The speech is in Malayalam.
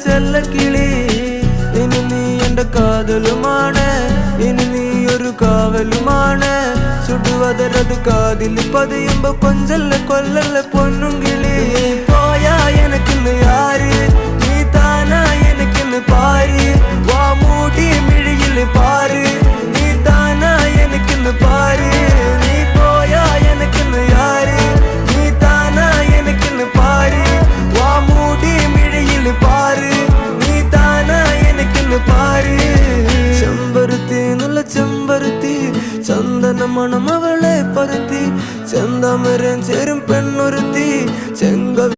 ചെല്ല കിളി ഇനി നീ എന്റെ കാതലുമാണ് ഇനി നീ ഒരു കാവലുമാണ് ചുടുവതരത് കാതിൽ പതിയുമ്പോ കൊഞ്ചല്ല കൊല്ലല്ല പൊന്നും കിളി പോയാ എനക്കിന്ന് യാര് നീ താനാ എനക്കിന്ന് പാര് വാ മൂടി മിഴിയില് പാര് നീ താനാ എനക്കിന്ന് പാര് നീ പോയാ എനക്കിന്ന് യാര് നീ താനാ എനക്കിന്ന് പാര് വാ മൂടി മിഴിയില് പാര് നീ താനാ എനക്കിന്ന് പാര് ചെമ്പരുത്തി നല്ല ചെമ്പരുത്തി ചന്ദന മണം അവളെ പരുത്തി ചെന്താമരം ചേരും പെണ്ണൊരുത്തി